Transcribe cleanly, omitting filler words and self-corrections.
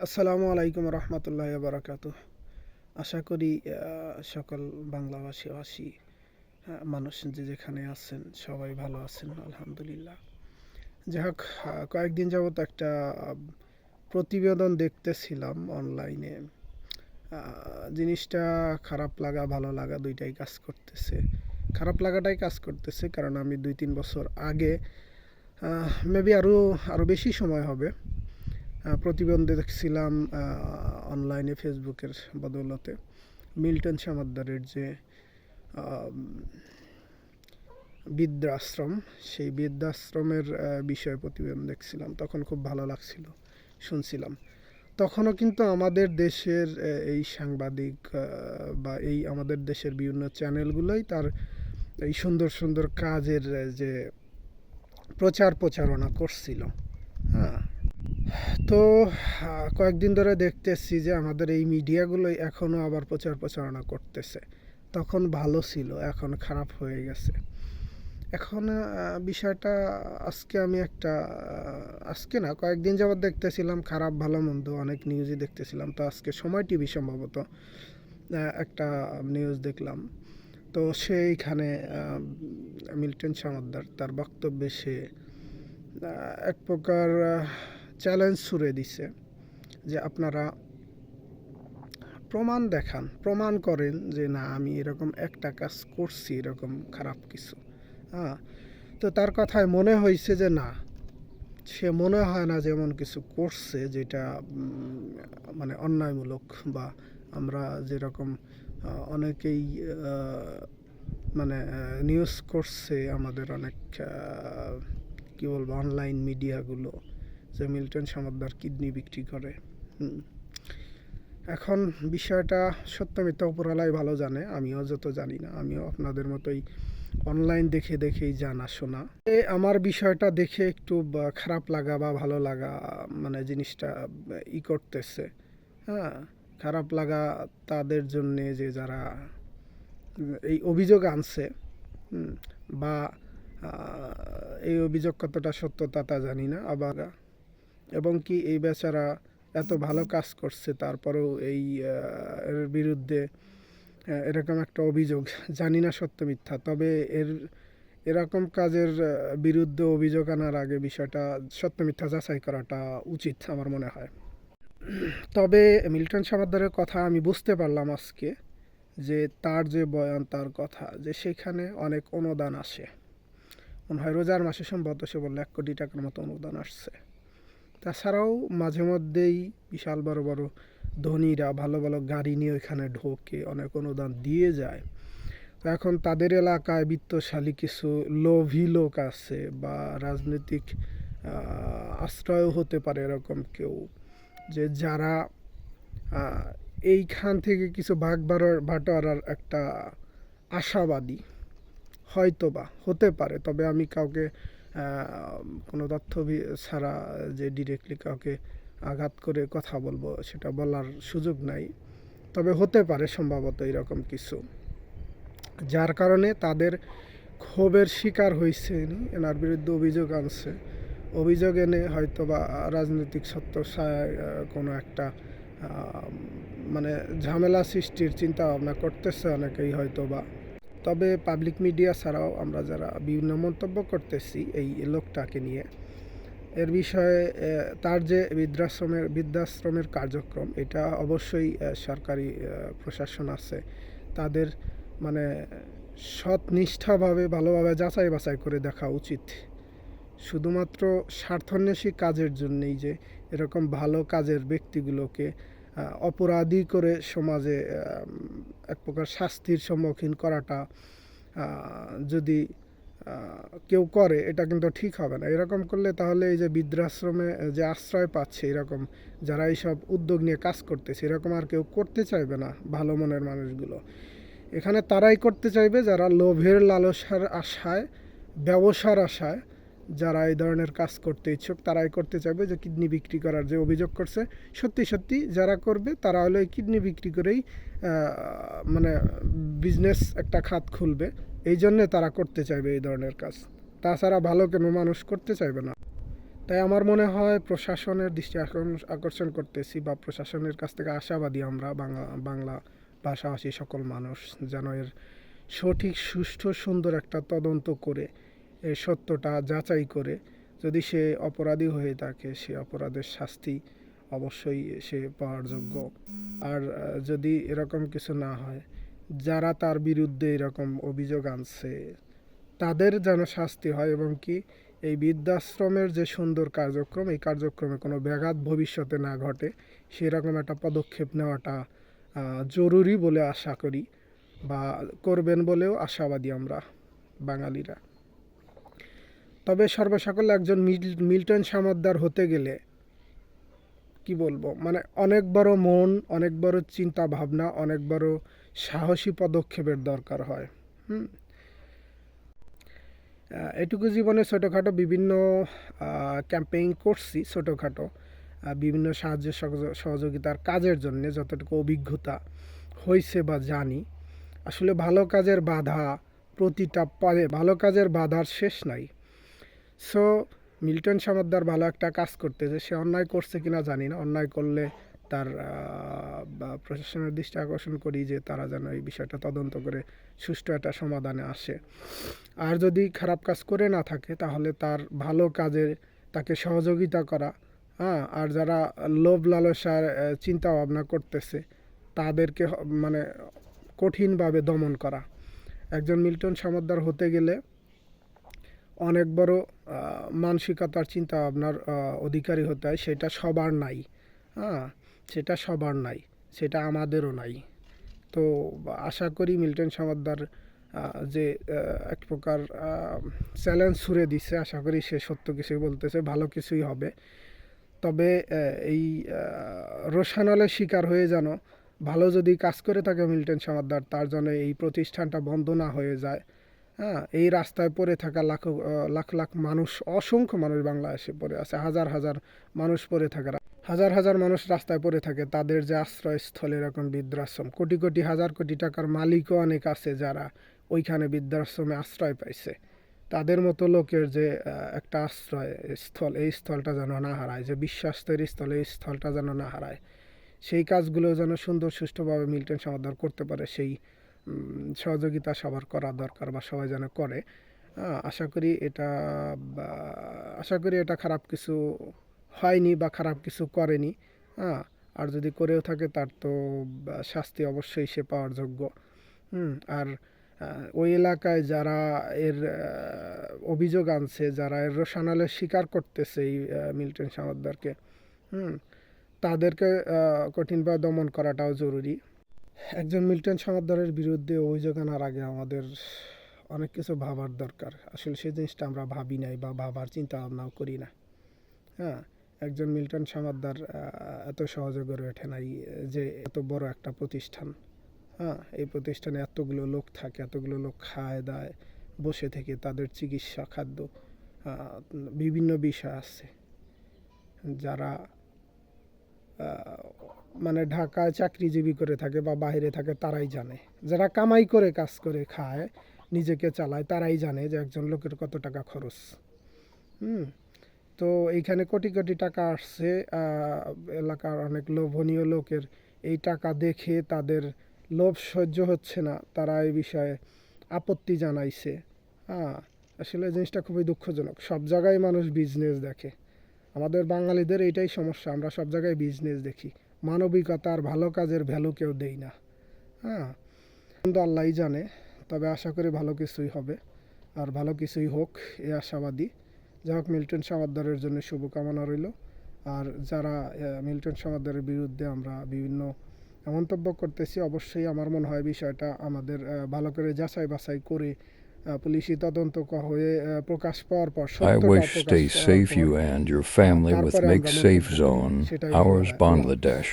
আসসালামু আলাইকুম রহমতুল্লাহ বারাকাতুহ। আশা করি সকল বাংলাভাষী মানুষ যে যেখানে আছেন সবাই ভালো আছেন, আলহামদুলিল্লাহ। যাই হোক, কয়েকদিন যাবত একটা প্রতিবেদন দেখতেছিলাম অনলাইনে। জিনিসটা খারাপ লাগা ভালো লাগা দুইটাই কাজ করতেছে। খারাপ লাগাটাই কাজ করতেছে, কারণ আমি 2-3 বছর আগে, মেবি আরও বেশি সময় হবে, প্রতিবেদন দেখছিলাম অনলাইনে ফেসবুকের বদৌলতে মিল্টন সমাদ্দারের যে বৃদ্ধাশ্রম, সেই বৃদ্ধাশ্রমের বিষয়ে প্রতিবেদন দেখছিলাম। তখন খুব ভালো লাগছিল, শুনছিলাম। তখনও কিন্তু আমাদের দেশের এই সাংবাদিক বা এই আমাদের দেশের বিভিন্ন চ্যানেলগুলোই তার এই সুন্দর সুন্দর কাজের যে প্রচারণা করছিল। হ্যাঁ, তো কয়েকদিন ধরে দেখতেছি যে আমাদের এই মিডিয়াগুলোই এখনও আবার প্রচারণা করতেছে। তখন ভালো ছিল, এখন খারাপ হয়ে গেছে। এখন বিষয়টা আজকে না, কয়েকদিন যাবৎ দেখতেছিলাম, খারাপ ভালো মন্দ অনেক নিউজই দেখতেছিলাম। তো আজকে সময় টিভি সম্ভবত একটা নিউজ দেখলাম। তো সেইখানে মিল্টন সমাদ্দার তার বক্তব্যে সে এক প্রকার চ্যালেঞ্জ ছুড়ে দিছে যে আপনারা প্রমাণ করেন যে না, আমি এরকম একটা কাজ করছি, এরকম খারাপ কিছু। হ্যাঁ, তো তার কথায় মনে হয়েছে যে না, সে মনে হয় না যেমন কিছু করছে যেটা মানে অন্যায়মূলক, বা আমরা যেরকম অনেকেই মানে নিউজ করছে আমাদের অনেক কী বলবো অনলাইন মিডিয়াগুলো, যে মিল্টন সমাদ্দার কিডনি বিক্রি করে। এখন বিষয়টা সত্য মিথ্যা উপরওয়ালাই ভালো জানে, আমিও যত জানি না। আমিও আপনাদের মতোই অনলাইন দেখেই জানাশোনা। আমার বিষয়টা দেখে একটু খারাপ লাগা বা ভালো লাগা, মানে জিনিসটা করতেছে। হ্যাঁ, খারাপ লাগা তাদের জন্যে যে যারা এই অভিযোগ আনছে, বা এই অভিযোগ কতটা সত্যতা তা জানি না। আবার এবং কি এই বেচারা এত ভালো কাজ করছে, তারপরেও এর বিরুদ্ধে এরকম একটা অভিযোগ, জানি না সত্য মিথ্যা, তবে এরকম কাজের বিরুদ্ধে অভিযোগ আনার আগে বিষয়টা সত্য মিথ্যা যাচাই করাটা উচিত আমার মনে হয়। তবে মিল্টন সমাদ্দারের কথা আমি বুঝতে পারলাম আজকে, যে তার যে বয়ান, তার কথা, যে সেখানে অনেক অনুদান আসে। মনে হয় রোজার মাসে সম্ভবত সে বললো 1 কোটি টাকার মতো অনুদান আসছে। তাছাড়াও মাঝে মধ্যেই বিশাল বড় বড় ধনীরা ভালো ভালো গাড়ি নিয়ে ওইখানে ঢোকে, অনেক অনুদান দিয়ে যায়। তো এখন তাদের এলাকায় বিত্তশালী কিছু লোভী লোক আছে, বা রাজনৈতিক আশ্রয়ও হতে পারে এরকম কেউ, যে যারা এইখান থেকে কিছু ভাগ বাটোয়ারার একটা আশাবাদী, হয়তোবা হতে পারে। তবে আমি কাউকে কোনো তথ্য ছাড়া যে ডিরেক্টলি কাউকে আঘাত করে কথা বলবো, সেটা বলার সুযোগ নাই। তবে হতে পারে সম্ভবত এরকম কিছু, যার কারণে তাদের ক্ষোভের শিকার হয়েছে, এনার বিরুদ্ধে অভিযোগ আনছে। অভিযোগ এনে হয়তোবা রাজনৈতিক ছত্রছায়ায় কোনো একটা মানে ঝামেলা সৃষ্টির চিন্তা ভাবনা করতেছে অনেকেই হয়তোবা। তবে পাবলিক মিডিয়া ছাড়াও আমরা যারা বিভিন্ন মন্তব্য করতেছি এই লোকটাকে নিয়ে, এর বিষয়ে তার যে বৃদ্ধাশ্রমের কার্যক্রম, এটা অবশ্যই সরকারি প্রশাসন আছে, তাদের মানে সৎনিষ্ঠাভাবে ভালোভাবে যাচাই বাছাই করে দেখা উচিত। শুধুমাত্র স্বার্থান্বেষী কাজের জন্যেই যে এরকম ভালো কাজের ব্যক্তিগুলোকে অপরাধী করে সমাজে এক প্রকার শাস্তির সম্মুখীন করাটা যদি কেউ করে, এটা কিন্তু ঠিক হবে না। এরকম করলে তাহলে এই যে বৃদ্ধাশ্রমে যে আশ্রয় পাচ্ছে এরকম যারা এইসব উদ্যোগ নিয়ে কাজ করতেছে, এরকম আর কেউ করতে চাইবে না ভালো মনের মানুষগুলো। এখানে তারাই করতে চাইবে যারা লোভের লালসার আশায়, ব্যবসার আশায় যারা এই ধরনের কাজ করতে ইচ্ছুক, তারাই করতে চাইবে। যে কিডনি বিক্রি করার যে অভিযোগ করছে, সত্যি যারা করবে তারা হলো এই কিডনি বিক্রি করেই মানে বিজনেস একটা খাত খুলবে। এই জন্যে তারা করতে চাইবে এই ধরনের কাজ, তাছাড়া ভালো কোনো মানুষ করতে চাইবে না। তাই আমার মনে হয় প্রশাসনের দৃষ্টি আকর্ষণ করতেছি বা প্রশাসনের কাছ থেকে আশাবাদী আমরা বাংলা ভাষাভাষী সকল মানুষ যেন এর সঠিক সুষ্ঠু সুন্দর একটা তদন্ত করে এর সত্যটা যাচাই করে যদি সে অপরাধী হয়ে থাকে সে অপরাধের শাস্তি অবশ্যই সে পাওয়ার যোগ্য। আর যদি এরকম কিছু না হয়, যারা তার বিরুদ্ধে এরকম অভিযোগ আনছে তাদের যেন শাস্তি হয় এবং কি এই বৃদ্ধাশ্রমের যে সুন্দর কার্যক্রম এই কার্যক্রমে কোনো ব্যাঘাত ভবিষ্যতে না ঘটে সেরকম একটা পদক্ষেপ নেওয়াটা জরুরি বলে আশা করি বা করবেন বলেও আশাবাদী আমরা বাঙালিরা। তবে সর্বসকলে একজন মিল্টন সামাদ্দার হতে গেলে কি বলবো, মানে অনেক বড় মন, অনেক বড় চিন্তা ভাবনা, অনেক বড় সাহসী পদক্ষেপের দরকার হয়। এটুকু জীবনে ছোটোখাটো বিভিন্ন ক্যাম্পেইন করছি, ছোটোখাটো বিভিন্ন সাহায্য সহযোগিতার কাজের জন্য যতটুকু অভিজ্ঞতা হয়েছে বা জানি। আসলে ভালো কাজের বাধা প্রতিটা পদে, ভালো কাজের বাধার শেষ নাই। সো মিল্টন সামাদ্দার ভালো একটা কাজ করতেছে, সে অন্যায় করছে কিনা জানি না, অন্যায় করলে তার প্রশাসনের দৃষ্টি আকর্ষণ করি যে তারা যেন এই বিষয়টা তদন্ত করে সুষ্ঠু একটা সমাধানে আসে। আর যদি খারাপ কাজ করে না থাকে তাহলে তার ভালো কাজে তাকে সহযোগিতা করা, আর যারা লোভ লালসার চিন্তা ভাবনা করতেছে তাদেরকে মানে কঠিনভাবে দমন করা। একজন মিল্টন সামাদ্দার হতে গেলে অনেক বড় মানসিকতার চিন্তা ভাবনার অধিকারী হতে হয়, সেটা সবার নাই। সেটা সবার নাই, সেটা আমাদেরও নাই। তো আশা করি মিল্টন সামাদ্দার যে এক প্রকার চ্যালেঞ্জ ছুড়ে দিচ্ছে, আশা করি সে সত্য কিছুই বলতেছে, ভালো কিছুই হবে। তবে এই রোষানলের শিকার হয়ে যেন ভালো যদি কাজ করে থাকে মিল্টন সামাদ্দার, তার জন্য এই প্রতিষ্ঠানটা বন্ধ না হয়ে যায়। এই রাস্তায় পড়ে থাকা লাখ লাখ মানুষ, অসংখ্য মানুষ বাংলাদেশে পড়ে আছে, হাজার হাজার মানুষ পড়ে থাকে, হাজার হাজার মানুষ রাস্তায় পড়ে থাকে, তাদের যে আশ্রয়স্থল এরকম বৃদ্ধাশ্রম, কোটি কোটি হাজার কোটি টাকার মালিকও অনেক আছে যারা ওইখানে বৃদ্ধাশ্রমে আশ্রয় পাইছে। তাদের মতো লোকের যে একটা আশ্রয় স্থল, এই স্থলটা যেন না হারায়, যে বিশ্বাসের স্থল, এই স্থলটা যেন না হারায়, সেই কাজগুলো যেন সুন্দর সুষ্ঠুভাবে মিল্টন সামাদ্দার করতে পারে, সেই সহযোগিতা সবার করা দরকার বা সবাই যেন করে। আশা করি এটা খারাপ কিছু হয়নি বা খারাপ কিছু করেনি। আর যদি করেও থাকে তার তো শাস্তি অবশ্যই সে পাওয়ার যোগ্য। আর ওই এলাকায় যারা এর অভিযোগ আনছে, যারা এর রোষানলের শিকার করতেছে এই মিল্টন সামাদ্দারকে, তাদেরকে কঠিনভাবে দমন করাটাও জরুরি। একজন মিল্টন সামাদ্দারের বিরুদ্ধে অভিযোগ আনার আগে আমাদের অনেক কিছু ভাবার দরকার। আসলে সেই জিনিসটা আমরা ভাবি নাই বা ভাবার চিন্তা ভাবনাও করি না। একজন মিল্টন সামাদ্দার এত সহজে গড়ে ওঠে নাই যে এত বড় একটা প্রতিষ্ঠান, এই প্রতিষ্ঠানে এতগুলো লোক থাকে, এতগুলো লোক খায় দায় বসে থেকে, তাদের চিকিৎসা, খাদ্য, বিভিন্ন বিষয় আছে যারা মানে ঢাকায় চাকরিজীবী করে থাকে বা বাইরে থাকে তারাই জানে, যারা কামাই করে কাজ করে খায় নিজেকে চালায় তারাই জানে যে একজন লোকের কত টাকা খরচ। তো এইখানে কোটি কোটি টাকা আসছে, এলাকার অনেক লোভনীয় লোকের এই টাকা দেখে তাদের লোভ সহ্য হচ্ছে না, তারা এই বিষয়ে আপত্তি জানাইছে। আসলে জিনিসটা খুবই দুঃখজনক। সব জায়গায় মানুষ বিজনেস দেখে, আমাদের বাঙালিদের এইটাই সমস্যা, আমরা সব জায়গায় বিজনেস দেখি, মানবিকতা আর ভালো কাজের ভ্যালু কেউ দেই না। কিন্তু আল্লাহই জানে, তবে আশা করি ভালো কিছুই হবে আর ভালো কিছুই হোক, এ আশাবাদী। যাই হোক, মিল্টন সামাদ্দারের জন্য শুভকামনা রইল। আর যারা মিল্টন সামাদ্দারের বিরুদ্ধে আমরা বিভিন্ন মন্তব্য করতেছি, অবশ্যই আমার মনে হয় বিষয়টা আমাদের ভালো করে যাচাই বাছাই করে পুলিশি তদন্ত হয়ে প্রকাশ পাওয়ার পর, I wish সত্যটা stay প্রকাশ পাওয়ার safe পর you and your family with তারপরে Make আমরা Safe মন্তব্য করব, Zone, সেটাই ভালো ours হয়। আল্লাহ হাফেজ। Bangladesh.